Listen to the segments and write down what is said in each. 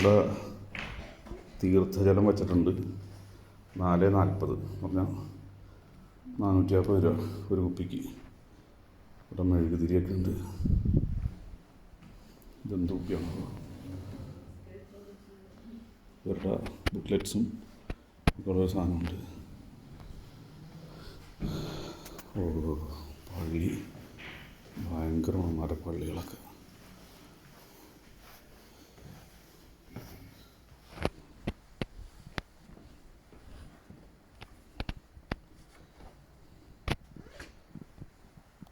ഇവിടെ തീർത്ഥജലം വച്ചിട്ടുണ്ട് 4.40 പറഞ്ഞാൽ 450 രൂപ ഒരു കുപ്പിക്ക്. ഇവിടെ മെഴുകുതിരിയൊക്കെ ഉണ്ട്. ഇതെന്ത് കുപ്പിയാണോ? ഇവരുടെ ബുക്ക്ലെറ്റ്സും കുറേ സാധനമുണ്ട്. ഓ, പള്ളി ഭയങ്കരമാണ്, മരപ്പള്ളികളൊക്കെ.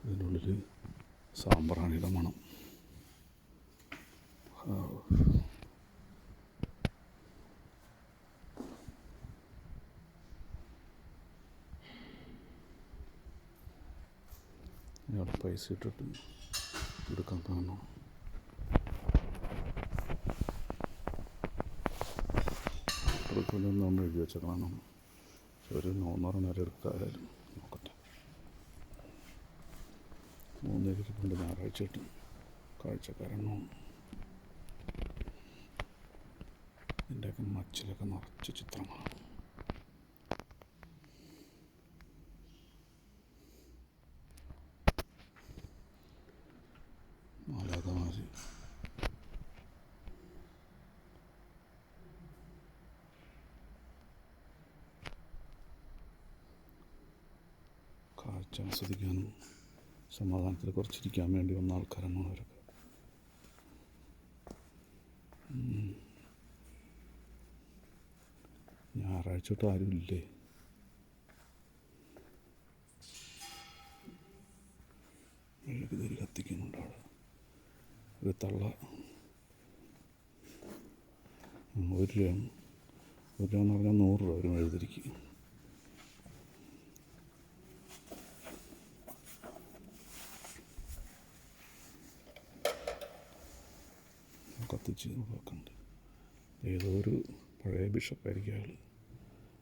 ഇതിനുള്ളിൽ സാമ്പ്രാണിയുടെ മണം. ഇയാൾ പൈസ ഇട്ടിട്ട് എടുക്കാൻ കാണണം. എടുക്കുന്നൊന്നും എഴുതി വെച്ചേക്കണം. ഒരു 300 നേരം എടുക്കാതായാലും നോക്കട്ടെ. 3 ഞായറാഴ്ച കിട്ടും. കാഴ്ചക്കാരെണ്ണോ ഇതിൻ്റെയൊക്കെ മച്ചിലൊക്കെ നിറച്ച് ചിത്രങ്ങളാണ്. മാലാഖമാര്, കാഴ്ച ആസ്വദിക്കാനും സമാധാനത്തിൽ കുറച്ചിരിക്കാൻ വേണ്ടി വന്ന ആൾക്കാരാണ് അവരൊക്കെ. ഞായറാഴ്ച തൊട്ട് ആരുമില്ലേ? മെഴുകുതിരി കത്തിക്കുന്നുണ്ട് അവിടെ. ഒരു തള്ള 1 രൂപ എന്ന് പറഞ്ഞാൽ 100 രൂപ ഒരു മെഴുകുതിരിക്ക്. കത്തിച്ച് നോക്കണ്ട്. ഏതോ ഒരു പഴയ ബിഷപ്പായിരിക്കും അയാൾ.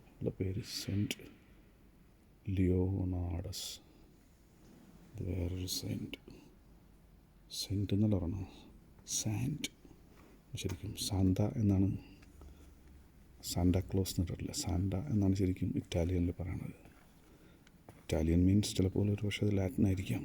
അയാളുടെ പേര് സെൻറ്റ് ലിയോണാർഡസ്. ഇത് വേറൊരു സെൻറ്റ് എന്നല്ല പറഞ്ഞത്, സാൻറ്റ്. ശരിക്കും സാന്ത എന്നാണ്, സാന്റാക്ലോസ് എന്നിട്ടില്ല, സാന്റ എന്നാണ് ശരിക്കും ഇറ്റാലിയനിൽ പറയണത്. ഇറ്റാലിയൻ മീൻസ് ചിലപ്പോൾ ഒരു പക്ഷേ അത് ലാറ്റിൻ ആയിരിക്കാം.